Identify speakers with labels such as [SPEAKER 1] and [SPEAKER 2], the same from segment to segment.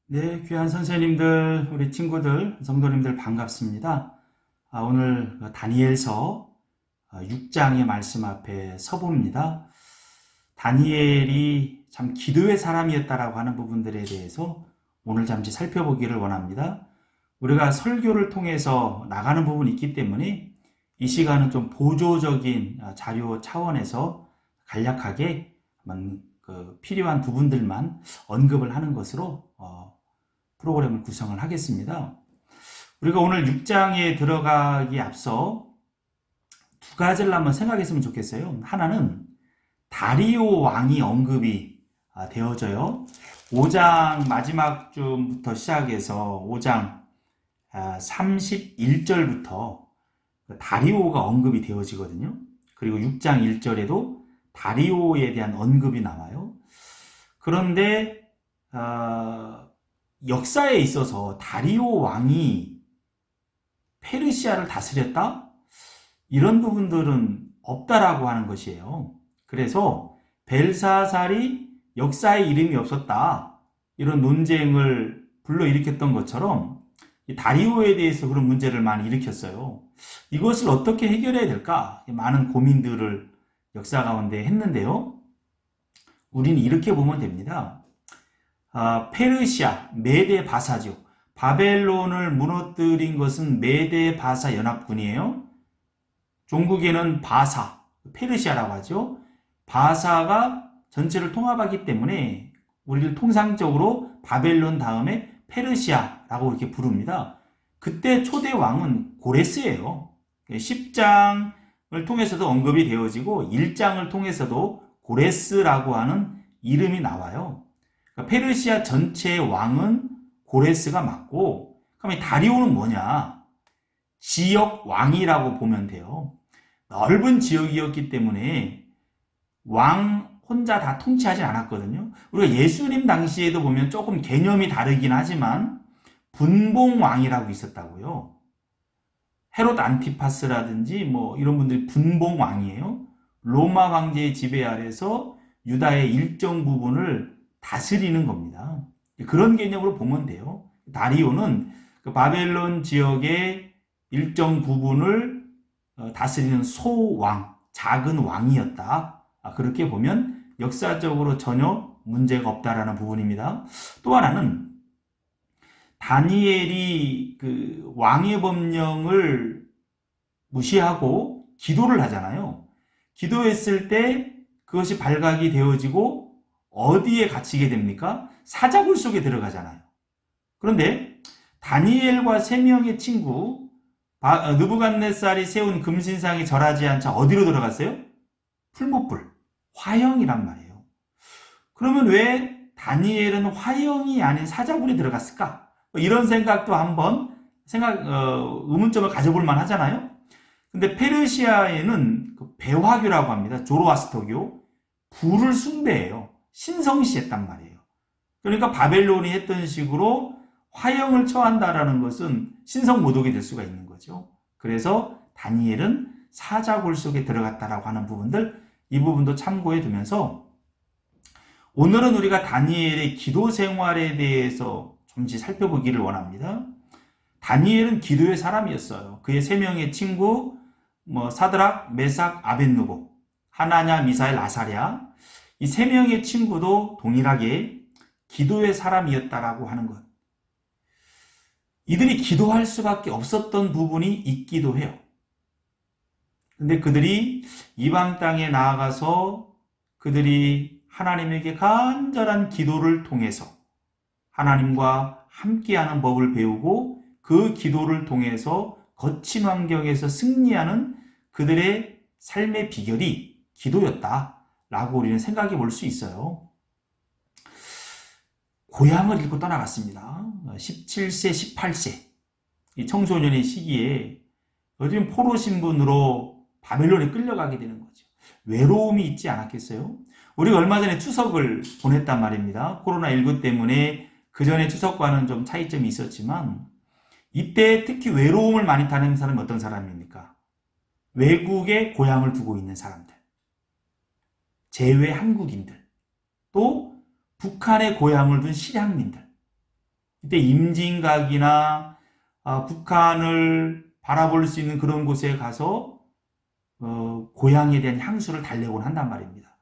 [SPEAKER 1] 네, 귀한 선생님들, 우리 친구들, 성도님들 반갑습니다. 오늘 다니엘서 6장의 말씀 앞에 서봅니다. 다니엘이 참 기도의 사람이었다라고 하는 부분들에 대해서 오늘 잠시 살펴보기를 원합니다. 우리가 설교를 통해서 나가는 부분이 있기 때문에 이 시간은 좀 보조적인 자료 차원에서 간략하게 필요한 부분들만 언급을 하는 것으로 프로그램을 구성을 하겠습니다. 우리가 오늘 6장에 들어가기에 앞서 두 가지를 한번 생각했으면 좋겠어요. 하나는 다리오 왕이 언급이 되어져요. 5장 마지막 쯤부터 시작해서 5장 31절부터 다리오가 언급이 되어지거든요. 그리고 6장 1절에도 다리오에 대한 언급이 나와요. 그런데 역사에 있어서 다리오 왕이 페르시아를 다스렸다? 이런 부분들은 없다라고 하는 것이에요. 그래서 벨사살이 역사에 이름이 없었다. 이런 논쟁을 불러일으켰던 것처럼 다리오에 대해서 그런 문제를 많이 일으켰어요. 이것을 어떻게 해결해야 될까? 많은 고민들을 역사 가운데 했는데요. 우리는 이렇게 보면 됩니다. 페르시아, 메데 바사죠. 바벨론을 무너뜨린 것은 메데 바사 연합군이에요. 종국에는 바사, 페르시아라고 하죠. 바사가 전체를 통합하기 때문에 우리를 통상적으로 바벨론 다음에 페르시아라고 이렇게 부릅니다. 그때 초대 왕은 고레스예요. 10장을 통해서도 언급이 되어지고 1장을 통해서도 고레스라고 하는 이름이 나와요. 페르시아 전체의 왕은 고레스가 맞고, 그럼 다리오는 뭐냐? 지역 왕이라고 보면 돼요. 넓은 지역이었기 때문에 왕 혼자 다 통치하진 않았거든요. 우리가 예수님 당시에도 보면 조금 개념이 다르긴 하지만 분봉왕이라고 있었다고요. 헤롯 안티파스라든지 이런 분들이 분봉왕이에요. 로마 황제의 지배 아래서 유다의 일정 부분을 다스리는 겁니다. 그런 개념으로 보면 돼요. 다리오는 그 바벨론 지역의 일정 부분을 다스리는 소왕, 작은 왕이었다. 그렇게 보면 역사적으로 전혀 문제가 없다라는 부분입니다. 또 하나는 다니엘이 그 왕의 법령을 무시하고 기도를 하잖아요. 기도했을 때 그것이 발각이 되어지고 어디에 갇히게 됩니까? 사자굴 속에 들어가잖아요. 그런데 다니엘과 세 명의 친구 느부갓네살이 세운 금신상에 절하지 않자 어디로 들어갔어요? 풀무불, 화형이란 말이에요. 그러면 왜 다니엘은 화형이 아닌 사자굴에 들어갔을까? 이런 생각도 한번 의문점을 가져볼 만 하잖아요. 근데 페르시아에는 배화교라고 합니다. 조로아스터교. 불을 숭배해요. 신성시했단 말이에요. 그러니까 바벨론이 했던 식으로 화형을 처한다라는 것은 신성모독이 될 수가 있는 거죠. 그래서 다니엘은 사자굴 속에 들어갔다라고 하는 부분들, 이 부분도 참고해 두면서 오늘은 우리가 다니엘의 기도 생활에 대해서 잠시 살펴보기를 원합니다. 다니엘은 기도의 사람이었어요. 그의 세 명의 친구 사드락, 메삭, 아벳느고, 하나냐, 미사엘, 아사랴, 이 세 명의 친구도 동일하게 기도의 사람이었다라고 하는 것. 이들이 기도할 수밖에 없었던 부분이 있기도 해요. 근데 그들이 이방 땅에 나아가서 그들이 하나님에게 간절한 기도를 통해서 하나님과 함께하는 법을 배우고 그 기도를 통해서 거친 환경에서 승리하는 그들의 삶의 비결이 기도였다라고 우리는 생각해 볼 수 있어요. 고향을 잃고 떠나갔습니다. 17세, 18세 이 청소년의 시기에 요즘 포로 신분으로 바벨론에 끌려가게 되는 거죠. 외로움이 있지 않았겠어요? 우리가 얼마 전에 추석을 보냈단 말입니다. 코로나19 때문에 그 전에 추석과는 좀 차이점이 있었지만 이때 특히 외로움을 많이 타는 사람이 어떤 사람입니까? 외국에 고향을 두고 있는 사람들, 재외 한국인들, 또 북한에 고향을 둔 실향민들, 이때 임진각이나 북한을 바라볼 수 있는 그런 곳에 가서 고향에 대한 향수를 달래곤 한단 말입니다.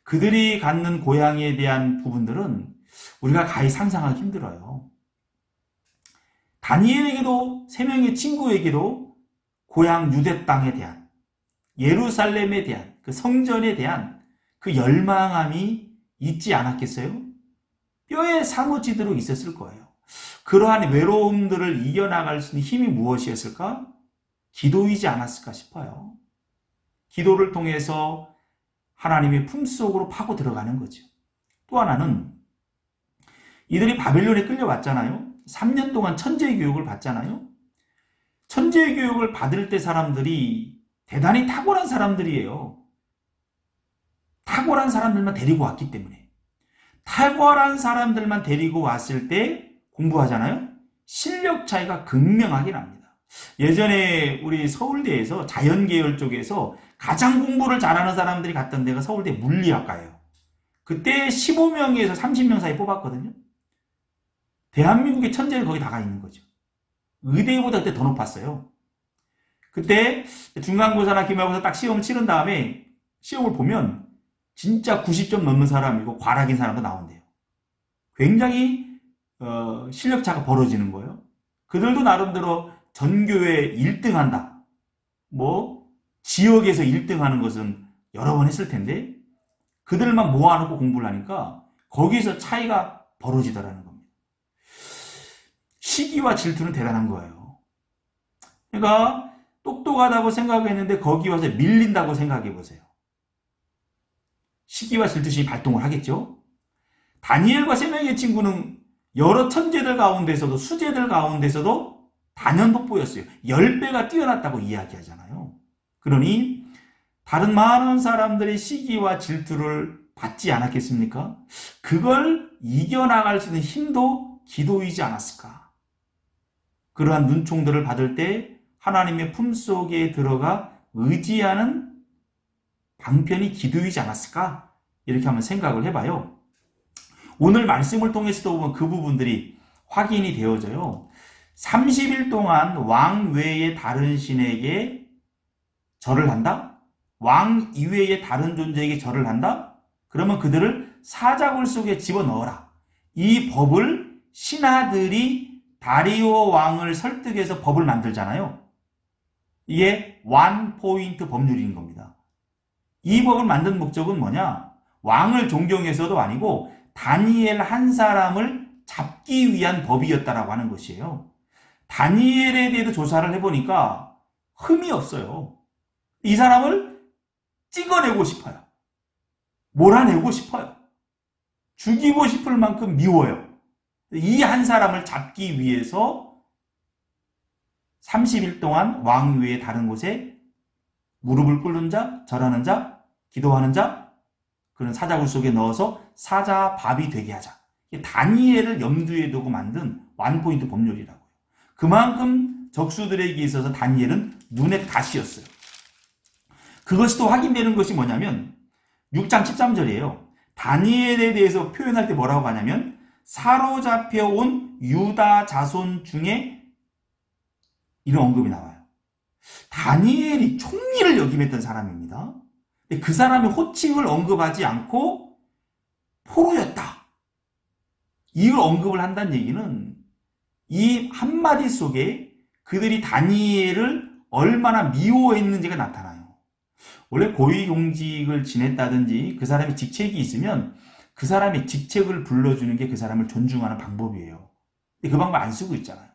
[SPEAKER 1] 그들이 갖는 고향에 대한 부분들은 우리가 가히 상상하기 힘들어요. 다니엘에게도 세 명의 친구에게도 고향 유대 땅에 대한, 예루살렘에 대한, 그 성전에 대한 그 열망함이 있지 않았겠어요? 뼈에 사무치도록 있었을 거예요. 그러한 외로움들을 이겨나갈 수 있는 힘이 무엇이었을까? 기도이지 않았을까 싶어요. 기도를 통해서 하나님의 품속으로 파고 들어가는 거죠. 또 하나는 이들이 바벨론에 끌려왔잖아요. 3년 동안 천재 교육을 받잖아요. 천재 교육을 받을 때 사람들이 대단히 탁월한 사람들이에요. 탁월한 사람들만 데리고 왔기 때문에. 탁월한 사람들만 데리고 왔을 때 공부하잖아요. 실력 차이가 극명하게 납니다. 예전에 우리 서울대에서 자연계열 쪽에서 가장 공부를 잘하는 사람들이 갔던 데가 서울대 물리학과예요. 그때 15명에서 30명 사이 뽑았거든요. 대한민국의 천재는 거기 다 가 있는 거죠. 의대보다 그때 더 높았어요. 그때 중간고사나 기말고사 딱 시험을 치른 다음에 시험을 보면 진짜 90점 넘는 사람이고 과락인 사람도 나온대요. 굉장히 실력차가 벌어지는 거예요. 그들도 나름대로 전교에 1등 한다. 뭐 지역에서 1등 하는 것은 여러 번 했을 텐데 그들만 모아놓고 공부를 하니까 거기서 차이가 벌어지더라는 겁니다. 시기와 질투는 대단한 거예요. 그러니까 똑똑하다고 생각했는데 거기 와서 밀린다고 생각해 보세요. 시기와 질투심이 발동을 하겠죠. 다니엘과 세 명의 친구는 여러 천재들 가운데서도 수재들 가운데서도 단연 돋보였어요. 10배가 뛰어났다고 이야기하잖아요. 그러니 다른 많은 사람들이 시기와 질투를 받지 않았겠습니까? 그걸 이겨나갈 수 있는 힘도 기도이지 않았을까? 그러한 눈총들을 받을 때 하나님의 품속에 들어가 의지하는 방편이 기도이지 않았을까? 이렇게 한번 생각을 해봐요. 오늘 말씀을 통해서도 보면 그 부분들이 확인이 되어져요. 30일 동안 왕 외의 다른 신에게 절을 한다? 왕 이외의 다른 존재에게 절을 한다? 그러면 그들을 사자굴 속에 집어넣어라. 이 법을 신하들이 다리오 왕을 설득해서 법을 만들잖아요. 이게 원포인트 법률인 겁니다. 이 법을 만든 목적은 뭐냐? 왕을 존경해서도 아니고 다니엘 한 사람을 잡기 위한 법이었다라고 하는 것이에요. 다니엘에 대해서 조사를 해보니까 흠이 없어요. 이 사람을 찍어내고 싶어요. 몰아내고 싶어요. 죽이고 싶을 만큼 미워요. 이 한 사람을 잡기 위해서 30일 동안 왕 외에 다른 곳에 무릎을 꿇는 자, 절하는 자, 기도하는 자, 그런 사자굴 속에 넣어서 사자밥이 되게 하자. 다니엘을 염두에 두고 만든 원포인트 법률이라고요. 그만큼 적수들에게 있어서 다니엘은 눈의 가시였어요. 그것이 또 확인되는 것이 뭐냐면 6장 13절이에요. 다니엘에 대해서 표현할 때 뭐라고 하냐면 사로잡혀 온 유다 자손 중에 이런 언급이 나와요. 다니엘이 총리를 역임했던 사람입니다. 그 사람의 호칭을 언급하지 않고 포로였다. 이걸 언급을 한다는 얘기는 이 한마디 속에 그들이 다니엘을 얼마나 미워했는지가 나타나요. 원래 고위공직을 지냈다든지 그 사람의 직책이 있으면 그 사람의 직책을 불러주는 게 그 사람을 존중하는 방법이에요. 근데 그 방법 안 쓰고 있잖아요.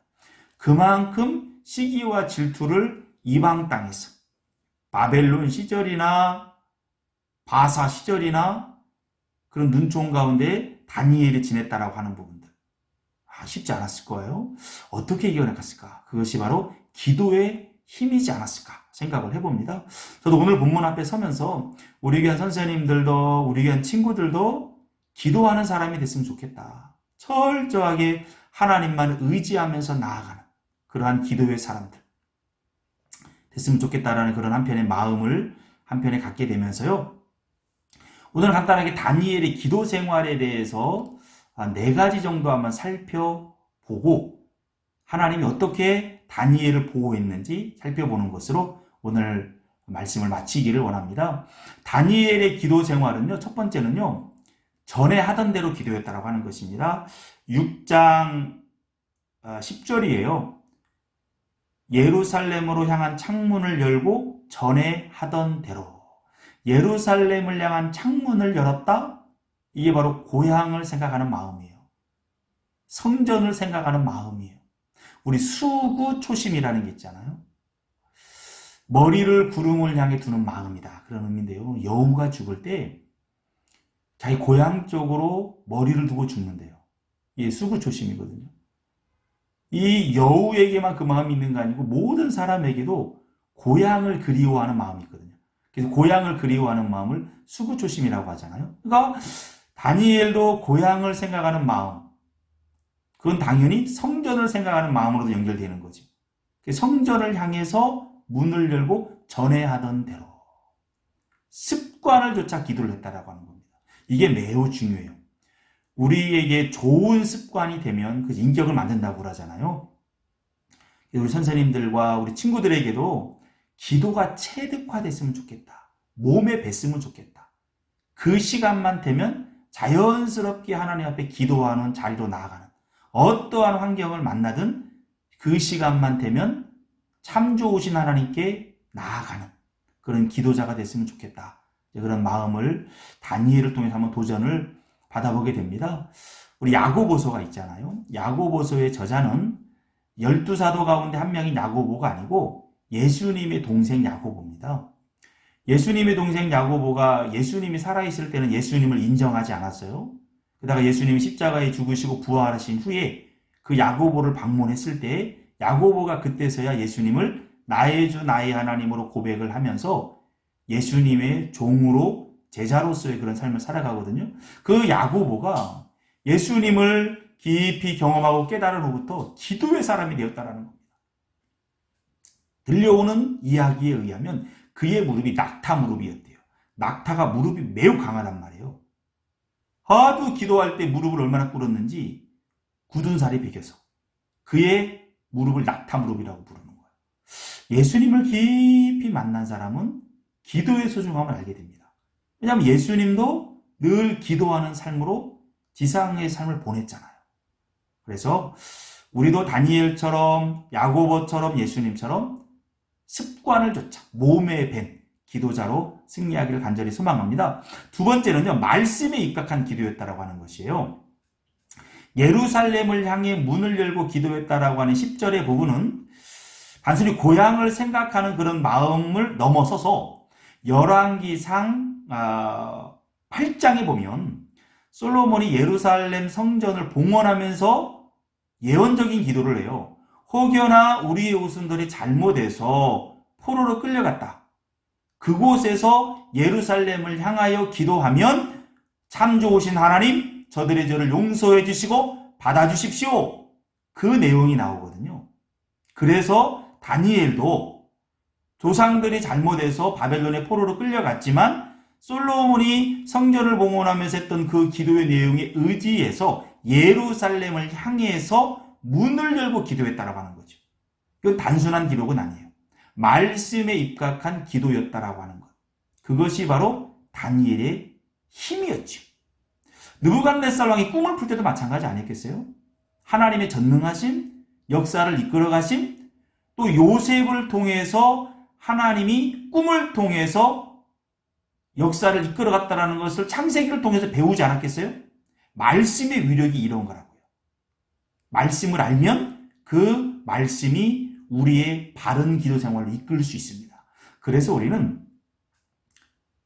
[SPEAKER 1] 그만큼 시기와 질투를 이방 땅에서 바벨론 시절이나 바사 시절이나 그런 눈총 가운데 다니엘이 지냈다라고 하는 부분들. 쉽지 않았을 거예요. 어떻게 이겨냈을까? 그것이 바로 기도의 힘이지 않았을까 생각을 해봅니다. 저도 오늘 본문 앞에 서면서 우리 교한 선생님들도 우리 교한 친구들도 기도하는 사람이 됐으면 좋겠다. 철저하게 하나님만 의지하면서 나아가는 그러한 기도의 사람들 됐으면 좋겠다라는 그런 한편의 마음을 한편에 갖게 되면서요. 오늘 간단하게 다니엘의 기도 생활에 대해서 4가지 정도 한번 살펴보도록 보고 하나님이 어떻게 다니엘을 보호했는지 살펴보는 것으로 오늘 말씀을 마치기를 원합니다. 다니엘의 기도 생활은요, 첫 번째는요, 전에 하던 대로 기도했다라고 하는 것입니다. 6장 10절이에요. 예루살렘으로 향한 창문을 열고 전에 하던 대로. 예루살렘을 향한 창문을 열었다? 이게 바로 고향을 생각하는 마음이에요. 성전을 생각하는 마음이에요. 우리 수구 초심이라는 게 있잖아요. 머리를 구름을 향해 두는 마음이다. 그런 의미인데요. 여우가 죽을 때 자기 고향 쪽으로 머리를 두고 죽는데요. 이게 수구 초심이거든요. 이 여우에게만 그 마음이 있는 거 아니고 모든 사람에게도 고향을 그리워하는 마음이 있거든요. 그래서 고향을 그리워하는 마음을 수구 초심이라고 하잖아요. 그러니까 다니엘도 고향을 생각하는 마음, 그건 당연히 성전을 생각하는 마음으로도 연결되는 거죠. 성전을 향해서 문을 열고 전에 하던 대로 습관을 좇아 기도를 했다라고 하는 겁니다. 이게 매우 중요해요. 우리에게 좋은 습관이 되면 그 인격을 만든다고 그러잖아요. 우리 선생님들과 우리 친구들에게도 기도가 체득화됐으면 좋겠다. 몸에 뱄으면 좋겠다. 그 시간만 되면 자연스럽게 하나님 앞에 기도하는 자리로 나아가는, 어떠한 환경을 만나든 그 시간만 되면 참 좋으신 하나님께 나아가는 그런 기도자가 됐으면 좋겠다. 그런 마음을 다니엘을 통해서 한번 도전을 받아보게 됩니다. 우리 야고보서가 있잖아요. 야고보서의 저자는 12사도 가운데 한 명인 야고보가 아니고 예수님의 동생 야고보입니다. 예수님의 동생 야고보가 예수님이 살아있을 때는 예수님을 인정하지 않았어요. 게다가 예수님이 십자가에 죽으시고 부활하신 후에 그 야고보를 방문했을 때 야고보가 그때서야 예수님을 나의 주 나의 하나님으로 고백을 하면서 예수님의 종으로 제자로서의 그런 삶을 살아가거든요. 그 야고보가 예수님을 깊이 경험하고 깨달은 후부터 기도의 사람이 되었다는 겁니다. 들려오는 이야기에 의하면 그의 무릎이 낙타 무릎이었대요. 낙타가 무릎이 매우 강하단 말이에요. 하도 기도할 때 무릎을 얼마나 꿇었는지 굳은 살이 베겨서 그의 무릎을 낙타 무릎이라고 부르는 거예요. 예수님을 깊이 만난 사람은 기도의 소중함을 알게 됩니다. 왜냐하면 예수님도 늘 기도하는 삶으로 지상의 삶을 보냈잖아요. 그래서 우리도 다니엘처럼 야고보처럼 예수님처럼 습관을 좇아 몸에 밴 기도자로 승리하기를 간절히 소망합니다. 두 번째는요, 말씀에 입각한 기도였다라고 하는 것이에요. 예루살렘을 향해 문을 열고 기도했다라고 하는 10절의 부분은 단순히 고향을 생각하는 그런 마음을 넘어서서 열왕기상 8장에 보면 솔로몬이 예루살렘 성전을 봉헌하면서 예언적인 기도를 해요. 혹여나 우리의 후손들이 잘못해서 포로로 끌려갔다. 그곳에서 예루살렘을 향하여 기도하면 참 좋으신 하나님, 저들의 죄를 용서해 주시고 받아주십시오. 그 내용이 나오거든요. 그래서 다니엘도 조상들이 잘못해서 바벨론의 포로로 끌려갔지만 솔로몬이 성전을 봉헌하면서 했던 그 기도의 내용에 의지해서 예루살렘을 향해서 문을 열고 기도했다라고 하는 거죠. 이건 단순한 기록은 아니에요. 말씀에 입각한 기도였다라고 하는 것. 그것이 바로 다니엘의 힘이었죠. 느부갓네살 왕이 꿈을 풀 때도 마찬가지 아니었겠어요? 하나님의 전능하심, 역사를 이끌어 가심, 또 요셉을 통해서 하나님이 꿈을 통해서 역사를 이끌어 갔다라는 것을 창세기를 통해서 배우지 않았겠어요? 말씀의 위력이 이런 거라고요. 말씀을 알면 그 말씀이 우리의 바른 기도 생활을 이끌 수 있습니다. 그래서 우리는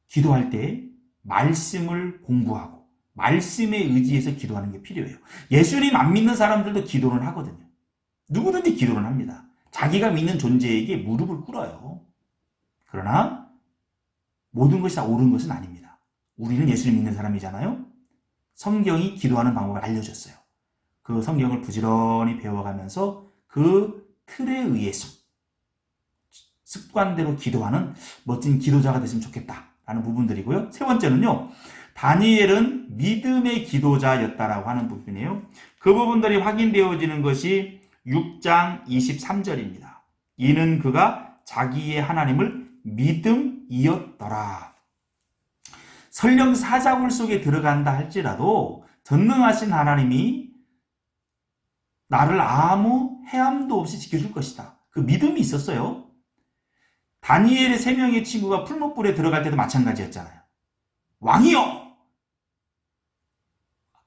[SPEAKER 1] 기도할 때 말씀을 공부하고 말씀에 의지해서 기도하는 게 필요해요. 예수님 안 믿는 사람들도 기도는 하거든요. 누구든지 기도는 합니다. 자기가 믿는 존재에게 무릎을 꿇어요. 그러나 모든 것이 다 옳은 것은 아닙니다. 우리는 예수님 믿는 사람이잖아요. 성경이 기도하는 방법을 알려줬어요. 그 성경을 부지런히 배워가면서 그 틀에 의해서 습관대로 기도하는 멋진 기도자가 됐으면 좋겠다라는 부분들이고요. 세 번째는요, 다니엘은 믿음의 기도자였다라고 하는 부분이에요. 그 부분들이 확인되어지는 것이 6장 23절입니다. 이는 그가 자기의 하나님을 믿음이었더라. 설령 사자굴 속에 들어간다 할지라도 전능하신 하나님이 나를 아무 해함도 없이 지켜줄 것이다. 그 믿음이 있었어요. 다니엘의 3명의 친구가 풀무불에 들어갈 때도 마찬가지였잖아요. 왕이여!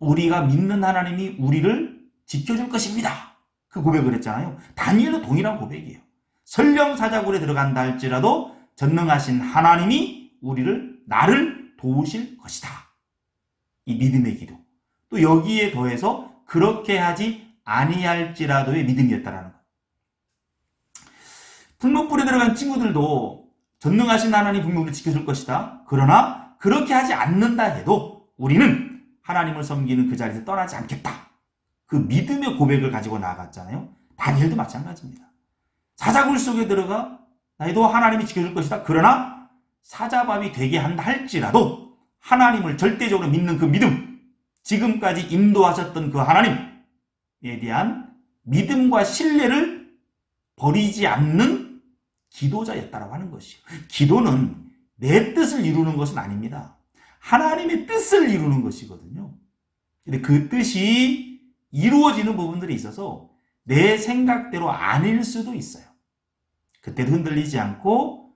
[SPEAKER 1] 우리가 믿는 하나님이 우리를 지켜줄 것입니다. 그 고백을 했잖아요. 다니엘도 동일한 고백이에요. 설령 사자굴에 들어간다 할지라도 전능하신 하나님이 나를 도우실 것이다. 이 믿음의 기도. 또 여기에 더해서 그렇게 하지 아니할지라도의 믿음이었다라는 것. 풀무불에 들어간 친구들도 전능하신 하나님 분명히 지켜줄 것이다. 그러나 그렇게 하지 않는다 해도 우리는 하나님을 섬기는 그 자리에서 떠나지 않겠다. 그 믿음의 고백을 가지고 나아갔잖아요. 다니엘도 마찬가지입니다. 사자굴 속에 들어가 나도 하나님이 지켜줄 것이다. 그러나 사자밥이 되게 한다 할지라도 하나님을 절대적으로 믿는 그 믿음, 지금까지 인도하셨던 그 하나님에 대한 믿음과 신뢰를 버리지 않는 기도자였다라고 하는 것이요. 기도는 내 뜻을 이루는 것은 아닙니다. 하나님의 뜻을 이루는 것이거든요. 근데 그 뜻이 이루어지는 부분들이 있어서 내 생각대로 아닐 수도 있어요. 그때도 흔들리지 않고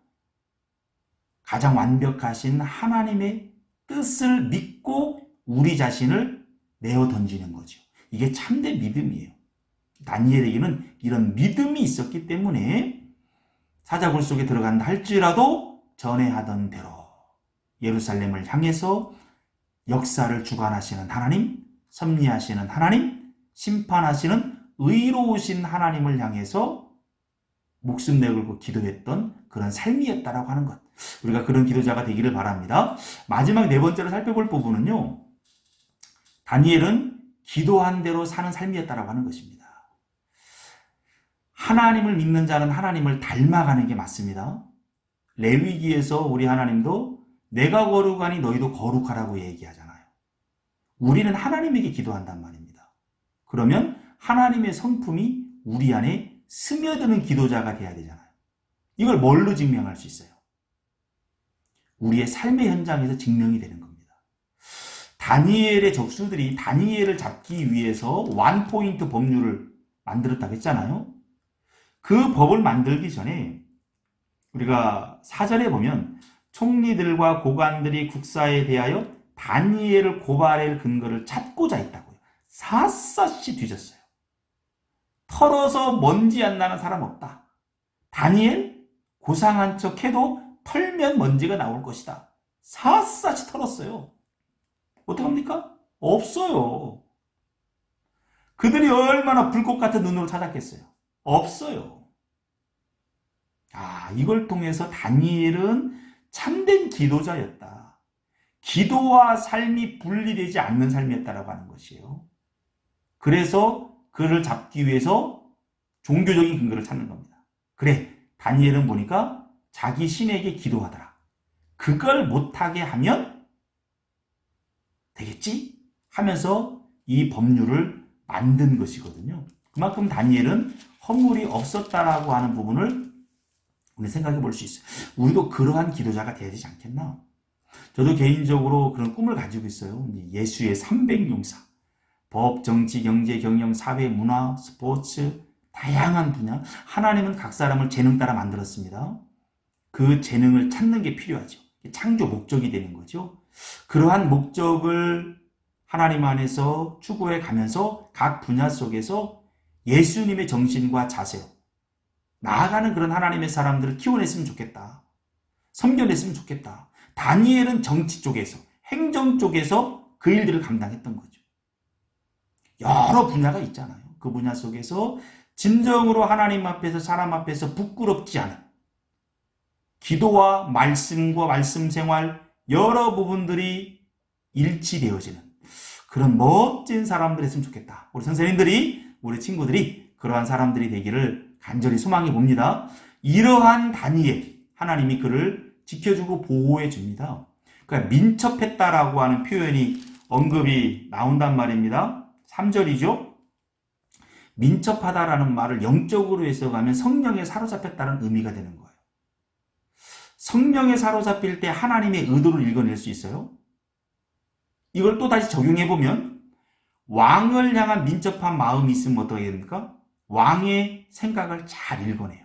[SPEAKER 1] 가장 완벽하신 하나님의 뜻을 믿고 우리 자신을 내어 던지는 거죠. 이게 참된 믿음이에요. 다니엘에게는 이런 믿음이 있었기 때문에 사자굴 속에 들어간다 할지라도 전에 하던 대로 예루살렘을 향해서 역사를 주관하시는 하나님, 섭리하시는 하나님, 심판하시는 의로우신 하나님을 향해서 목숨 내걸고 기도했던 그런 삶이었다라고 하는 것. 우리가 그런 기도자가 되기를 바랍니다. 마지막 4번째로 살펴볼 부분은요. 다니엘은 기도한 대로 사는 삶이었다라고 하는 것입니다. 하나님을 믿는 자는 하나님을 닮아가는 게 맞습니다. 레위기에서 우리 하나님도 내가 거룩하니 너희도 거룩하라고 얘기하잖아요. 우리는 하나님에게 기도한단 말입니다. 그러면 하나님의 성품이 우리 안에 스며드는 기도자가 돼야 되잖아요. 이걸 뭘로 증명할 수 있어요? 우리의 삶의 현장에서 증명이 되는 겁니다. 다니엘의 적수들이 다니엘을 잡기 위해서 원포인트 법률을 만들었다고 했잖아요. 그 법을 만들기 전에 우리가 사절에 보면 총리들과 고관들이 국사에 대하여 다니엘을 고발할 근거를 찾고자 했다고요. 샅샅이 뒤졌어요. 털어서 먼지 안 나는 사람 없다. 다니엘 고상한 척 해도 털면 먼지가 나올 것이다. 샅샅이 털었어요. 어떡합니까? 없어요. 그들이 얼마나 불꽃 같은 눈으로 찾았겠어요. 없어요. 이걸 통해서 다니엘은 참된 기도자였다. 기도와 삶이 분리되지 않는 삶이었다라고 하는 것이에요. 그래서 그를 잡기 위해서 종교적인 근거를 찾는 겁니다. 그래, 다니엘은 보니까 자기 신에게 기도하더라. 그걸 못하게 하면 되겠지? 하면서 이 법률을 만든 것이거든요. 그만큼 다니엘은 허물이 없었다라고 하는 부분을 우리 생각해 볼 수 있어요. 우리도 그러한 기도자가 되어야 되지 않겠나? 저도 개인적으로 그런 꿈을 가지고 있어요. 예수의 300용사. 법, 정치, 경제, 경영, 사회, 문화, 스포츠, 다양한 분야. 하나님은 각 사람을 재능 따라 만들었습니다. 그 재능을 찾는 게 필요하죠. 창조 목적이 되는 거죠. 그러한 목적을 하나님 안에서 추구해 가면서 각 분야 속에서 예수님의 정신과 자세로 나아가는 그런 하나님의 사람들을 키워냈으면 좋겠다. 섬겨냈으면 좋겠다. 다니엘은 정치 쪽에서, 행정 쪽에서 그 일들을 감당했던 거죠. 여러 분야가 있잖아요. 그 분야 속에서 진정으로 하나님 앞에서 사람 앞에서 부끄럽지 않은 기도와 말씀과 말씀 생활 여러 부분들이 일치되어지는 그런 멋진 사람들이 했으면 좋겠다. 우리 선생님들이, 우리 친구들이 그러한 사람들이 되기를 간절히 소망해 봅니다. 이러한 다니엘, 하나님이 그를 지켜주고 보호해 줍니다. 그러니까 민첩했다라고 하는 표현이 언급이 나온단 말입니다. 3절이죠. 민첩하다라는 말을 영적으로 해석하면 성령에 사로잡혔다는 의미가 되는 거예요. 성령에 사로잡힐 때 하나님의 의도를 읽어낼 수 있어요. 이걸 또 다시 적용해보면 왕을 향한 민첩한 마음이 있으면 어떻게 됩니까? 왕의 생각을 잘 읽어내요.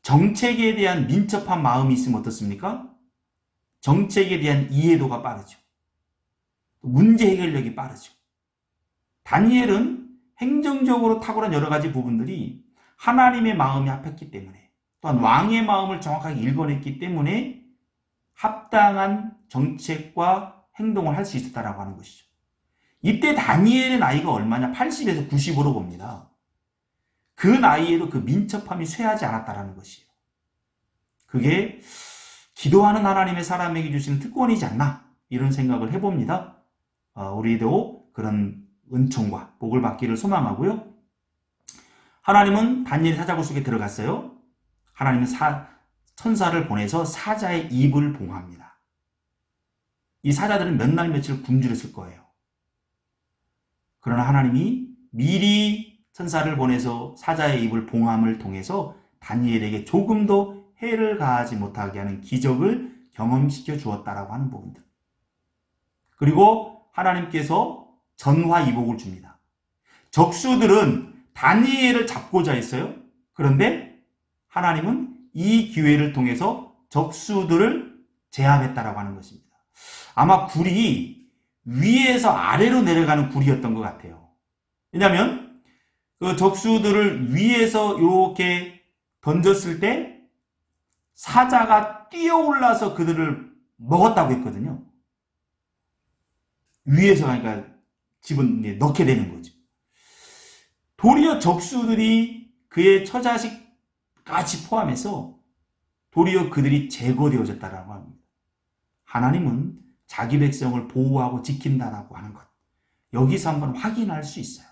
[SPEAKER 1] 정책에 대한 민첩한 마음이 있으면 어떻습니까? 정책에 대한 이해도가 빠르죠. 문제 해결력이 빠르죠. 다니엘은 행정적으로 탁월한 여러 가지 부분들이 하나님의 마음이 합했기 때문에 또한 왕의 마음을 정확하게 읽어냈기 때문에 합당한 정책과 행동을 할 수 있었다라고 하는 것이죠. 이때 다니엘의 나이가 얼마냐? 80에서 90으로 봅니다. 그 나이에도 그 민첩함이 쇠하지 않았다라는 것이에요. 그게 기도하는 하나님의 사람에게 주시는 특권이지 않나? 이런 생각을 해봅니다. 우리도 그런 은총과 복을 받기를 소망하고요. 하나님은 다니엘 사자굴 속에 들어갔어요. 하나님은 천사를 보내서 사자의 입을 봉합니다. 이 사자들은 몇 날 며칠 굶주렸을 거예요. 그러나 하나님이 미리 천사를 보내서 사자의 입을 봉함을 통해서 다니엘에게 조금도 해를 가하지 못하게 하는 기적을 경험시켜 주었다라고 하는 부분들. 그리고 하나님께서 전화위복을 줍니다. 적수들은 다니엘을 잡고자 했어요. 그런데 하나님은 이 기회를 통해서 적수들을 제압했다라고 하는 것입니다. 아마 굴이 위에서 아래로 내려가는 굴이었던 것 같아요. 왜냐하면 그 적수들을 위에서 이렇게 던졌을 때 사자가 뛰어올라서 그들을 먹었다고 했거든요. 위에서 그러니까 집은 넣게 되는 거죠. 도리어 적수들이 그의 처자식까지 포함해서 도리어 그들이 제거되어졌다라고 합니다. 하나님은 자기 백성을 보호하고 지킨다라고 하는 것. 여기서 한번 확인할 수 있어요.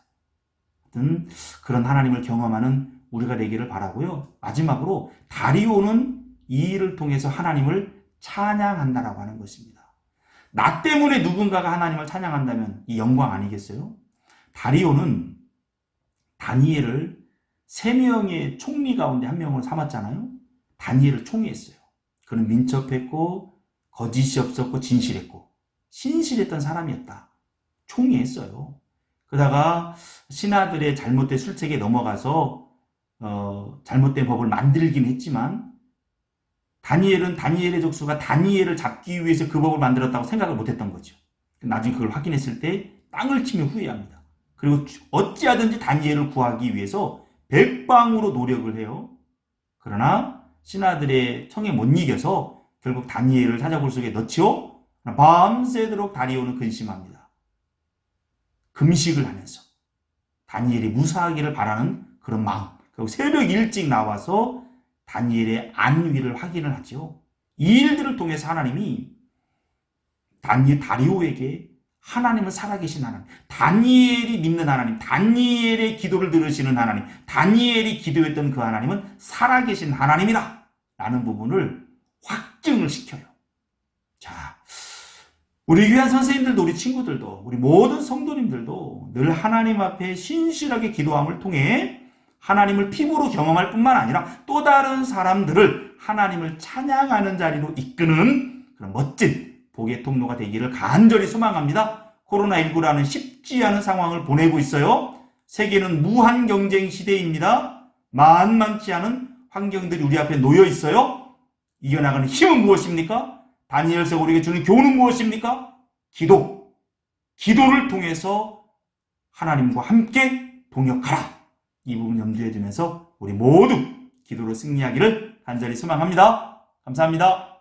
[SPEAKER 1] 그런 하나님을 경험하는 우리가 되기를 바라고요. 마지막으로 다리오는 이 일을 통해서 하나님을 찬양한다라고 하는 것입니다. 나 때문에 누군가가 하나님을 찬양한다면 이 영광 아니겠어요? 다리오는 다니엘을 3명의 총리 가운데 1명으로 삼았잖아요. 다니엘을 총리했어요. 그는 민첩했고 거짓이 없었고 진실했고 신실했던 사람이었다. 총리했어요. 그러다가 신하들의 잘못된 술책에 넘어가서 잘못된 법을 만들긴 했지만 다니엘은 다니엘의 족수가 다니엘을 잡기 위해서 그 법을 만들었다고 생각을 못했던 거죠. 나중에 그걸 확인했을 때 땅을 치며 후회합니다. 그리고 어찌하든지 다니엘을 구하기 위해서 백방으로 노력을 해요. 그러나 신하들의 청에 못 이겨서 결국 다니엘을 사자굴 속에 넣지요. 밤새도록 다리오는 근심합니다. 금식을 하면서 다니엘이 무사하기를 바라는 그런 마음. 그리고 새벽 일찍 나와서 다니엘의 안위를 확인을 하죠. 이 일들을 통해서 하나님이 다리오에게 하나님은 살아계신 하나님, 다니엘이 믿는 하나님, 다니엘의 기도를 들으시는 하나님, 다니엘이 기도했던 그 하나님은 살아계신 하나님이다 라는 부분을 확증을 시켜요. 자, 우리 귀한 선생님들도 우리 친구들도 우리 모든 성도님들도 늘 하나님 앞에 신실하게 기도함을 통해 하나님을 피부로 경험할 뿐만 아니라 또 다른 사람들을 하나님을 찬양하는 자리로 이끄는 그런 멋진 복의 통로가 되기를 간절히 소망합니다. 코로나19라는 쉽지 않은 상황을 보내고 있어요. 세계는 무한 경쟁 시대입니다. 만만치 않은 환경들이 우리 앞에 놓여 있어요. 이겨나가는 힘은 무엇입니까? 다니엘서 우리에게 주는 교훈은 무엇입니까? 기도를 통해서 하나님과 함께 동역하라. 이 부분 염두에 두면서 우리 모두 기도로 승리하기를 간절히 소망합니다. 감사합니다.